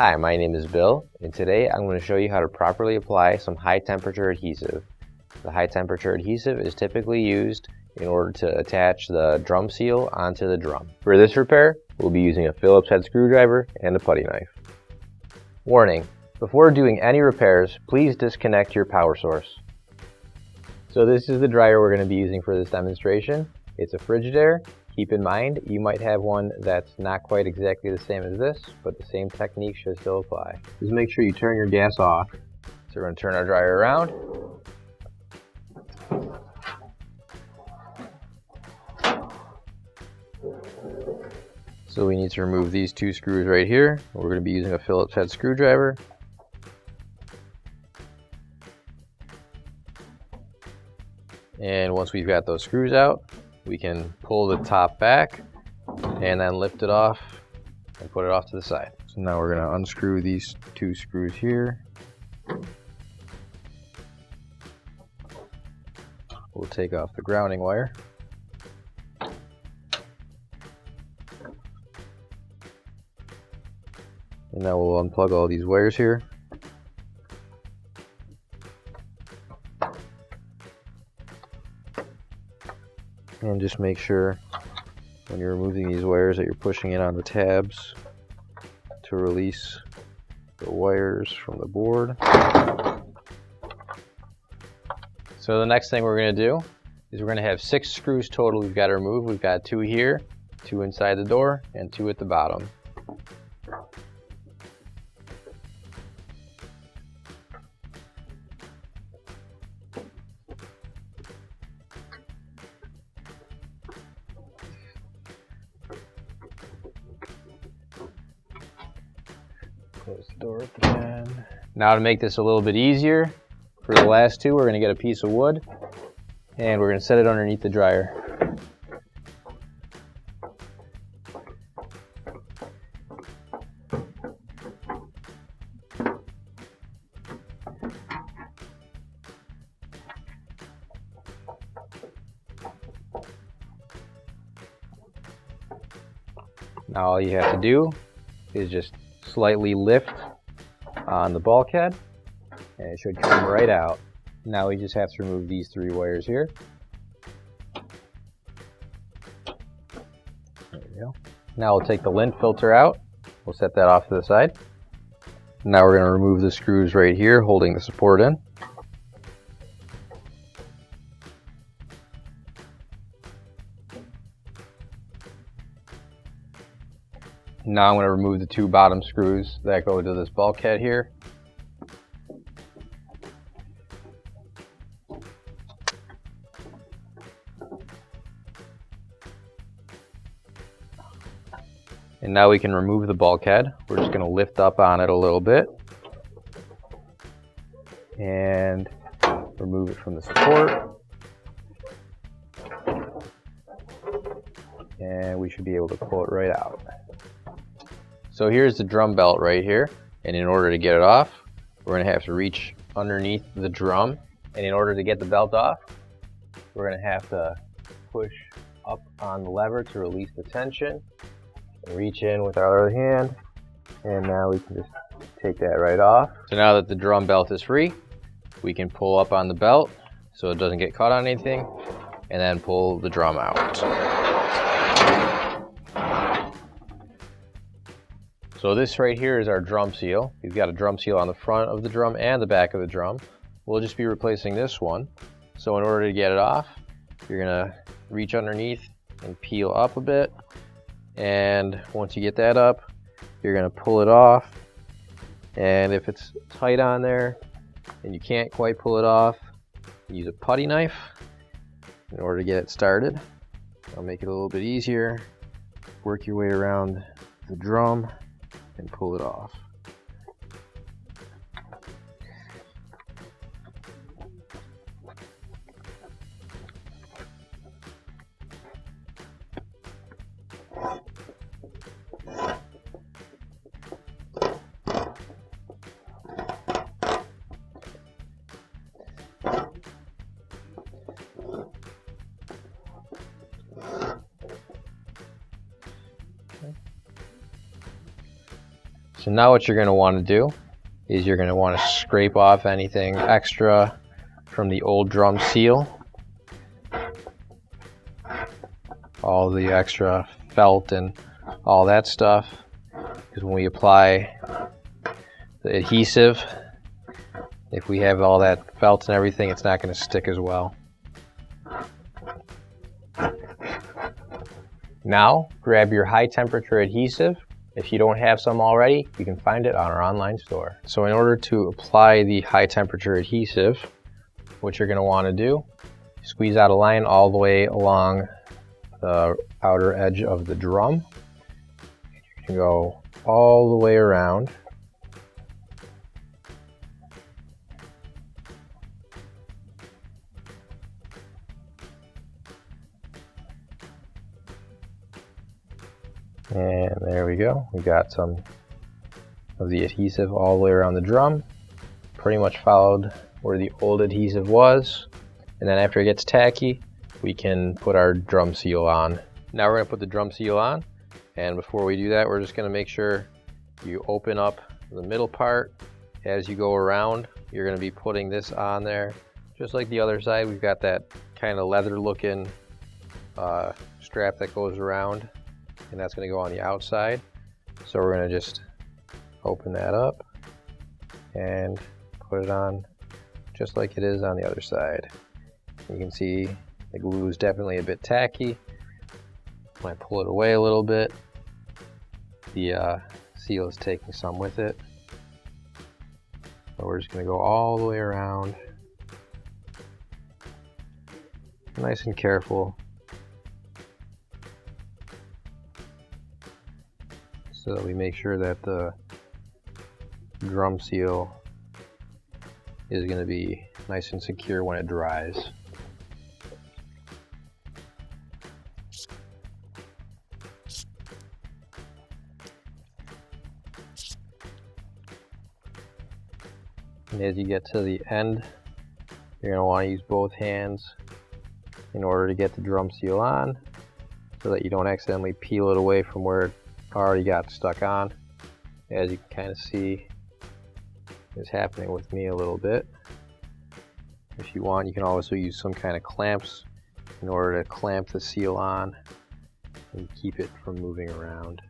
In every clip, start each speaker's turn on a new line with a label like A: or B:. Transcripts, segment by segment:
A: Hi, my name is Bill, and today I'm going to show you how to properly apply some high temperature adhesive. The high temperature adhesive is typically used in order to attach the drum seal onto the drum. For this repair, we'll be using a Phillips head screwdriver and a putty knife. Warning: before doing any repairs, please disconnect your power source. So this is the dryer we're going to be using for this demonstration. It's a Frigidaire. Keep in mind, you might have one that's not quite exactly the same as this, but the same technique should still apply. Just make sure you turn your gas off. So we're going to turn our dryer around. So we need to remove these two screws right here. We're going to be using a Phillips head screwdriver. And once we've got those screws out, we can pull the top back and then lift it off and put it off to the side. So now we're going to unscrew these two screws here. We'll take off the grounding wire. And now we'll unplug all these wires here. And just make sure when you're removing these wires that you're pushing it on the tabs to release the wires from the board. So the next thing we're going to do is we're going to have 6 screws total we've got to remove. We've got 2 here, 2 inside the door, and 2 at the bottom. Close the door at the end. Now to make this a little bit easier, for the last 2 we're going to get a piece of wood and we're going to set it underneath the dryer. Now all you have to do is just slightly lift on the bulkhead and it should come right out. Now we just have to remove these 3 wires here. There we go. Now we'll take the lint filter out. We'll set that off to the side. Now we're going to remove the screws right here holding the support in. Now I'm going to remove the 2 bottom screws that go to this bulkhead here. And now we can remove the bulkhead. We're just going to lift up on it a little bit and remove it from the support. And we should be able to pull it right out. So here's the drum belt right here, and in order to get it off, we're going to have to reach underneath the drum, and in order to get the belt off, we're going to have to push up on the lever to release the tension, and reach in with our other hand, and now we can just take that right off. So now that the drum belt is free, we can pull up on the belt so it doesn't get caught on anything, and then pull the drum out. So this right here is our drum seal. We've got a drum seal on the front of the drum and the back of the drum. We'll just be replacing this one. So in order to get it off, you're gonna reach underneath and peel up a bit. And once you get that up, you're gonna pull it off. And if it's tight on there and you can't quite pull it off, use a putty knife in order to get it started. I'll make it a little bit easier. Work your way around the drum and pull it off. So now what you're going to want to do is you're going to want to scrape off anything extra from the old drum seal. All the extra felt and all that stuff. Because when we apply the adhesive, if we have all that felt and everything, it's not going to stick as well. Now, grab your high temperature adhesive. If you don't have some already, you can find it on our online store. So in order to apply the high temperature adhesive, what you're going to want to do, squeeze out a line all the way along the outer edge of the drum. You can go all the way around. And there we go. We got some of the adhesive all the way around the drum. Pretty much followed where the old adhesive was. And then after it gets tacky, we can put our drum seal on. Now we're going to put the drum seal on. And before we do that, we're just going to make sure you open up the middle part. As you go around, you're going to be putting this on there. Just like the other side, we've got that kind of leather looking strap that goes around. And that's going to go on the outside. So we're going to just open that up and put it on just like it is on the other side. You can see the glue is definitely a bit tacky. When I pull it away a little bit, the seal is taking some with it. So we're just going to go all the way around. Nice and careful. So that we make sure that the drum seal is going to be nice and secure when it dries. And as you get to the end, you're going to want to use both hands in order to get the drum seal on, so that you don't accidentally peel it away from where it already got stuck on. As you can kind of see, is happening with me a little bit. If you want, you can also use some kind of clamps in order to clamp the seal on and keep it from moving around.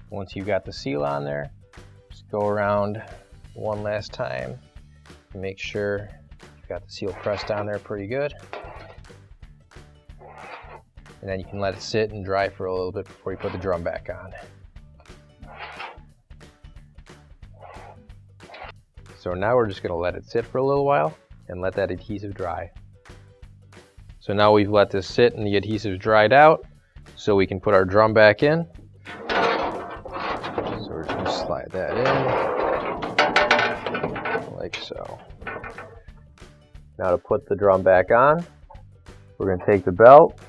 A: Once you've got the seal on there, just go around one last time and make sure you've got the seal pressed down there pretty good. And then you can let it sit and dry for a little bit before you put the drum back on. So now we're just going to let it sit for a little while and let that adhesive dry. So now we've let this sit and the adhesive's dried out, so we can put our drum back in. So we're just going to slide that in, like so. Now to put the drum back on, we're going to take the belt.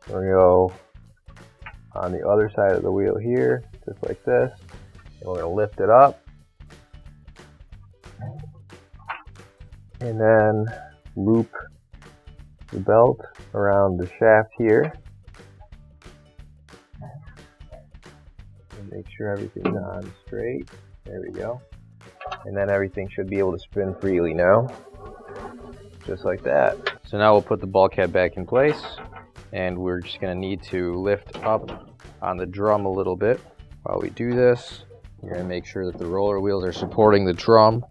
A: We're going to go on the other side of the wheel here, just like this, and we're going to lift it up. And then loop the belt around the shaft here. And make sure everything's on straight. There we go. And then everything should be able to spin freely now. Just like that. So now we'll put the bulkhead back in place. And we're just going to need to lift up on the drum a little bit. While we do this, we're going to make sure that the roller wheels are supporting the drum.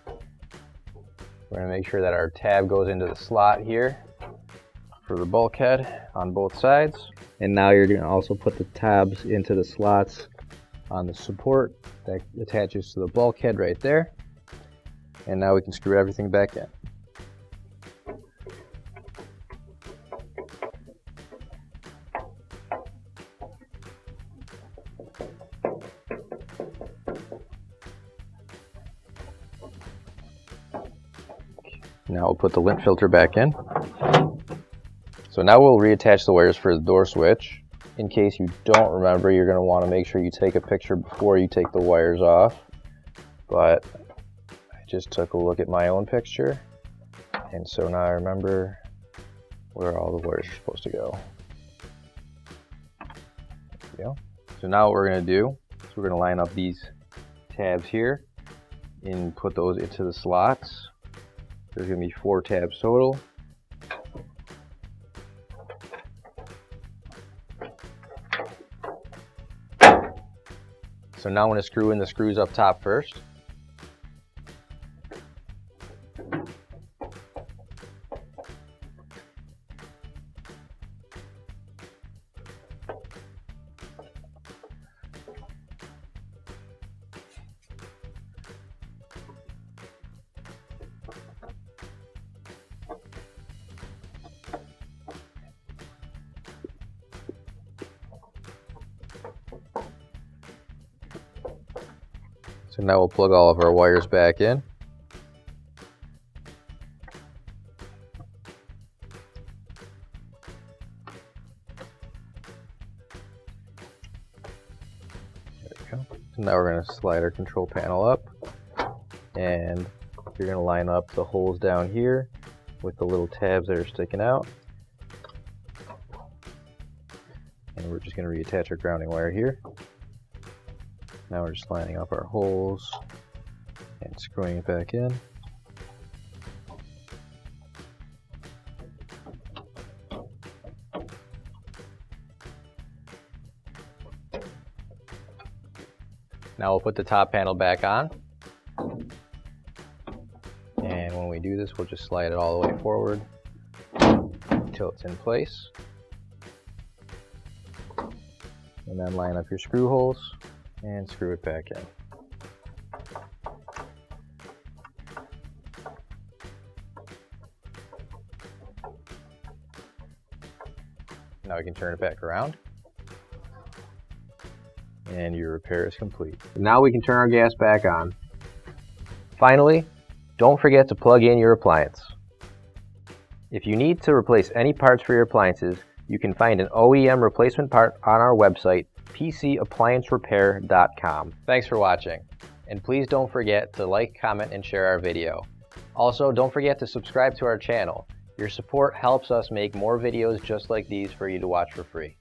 A: We're going to make sure that our tab goes into the slot here for the bulkhead on both sides. And now you're going to also put the tabs into the slots on the support that attaches to the bulkhead right there. And now we can screw everything back in. Now we'll put the lint filter back in. So now we'll reattach the wires for the door switch. In case you don't remember, you're going to want to make sure you take a picture before you take the wires off. But I just took a look at my own picture, and so now I remember where all the wires are supposed to go.
B: we go. So now what we're going to do is we're going to line up these tabs here and put those into the slots. There's going to be 4 tabs total. So now I'm going to screw in the screws up top first. So now we'll plug all of our wires back in. There we go. So now we're going to slide our control panel up, and you're going to line up the holes down here with the little tabs that are sticking out. And we're just going to reattach our grounding wire here. Now we're just lining up our holes and screwing it back in. Now we'll put the top panel back on. And when we do this, we'll just slide it all the way forward until it's in place. And then line up your screw holes and screw it back in. Now we can turn it back around, and your repair is complete.
A: Now we can turn our gas back on. Finally, don't forget to plug in your appliance. If you need to replace any parts for your appliances, you can find an OEM replacement part on our website, PCApplianceRepair.com. Thanks for watching, and please don't forget to like, comment, and share our video. Also, don't forget to subscribe to our channel. Your support helps us make more videos just like these for you to watch for free.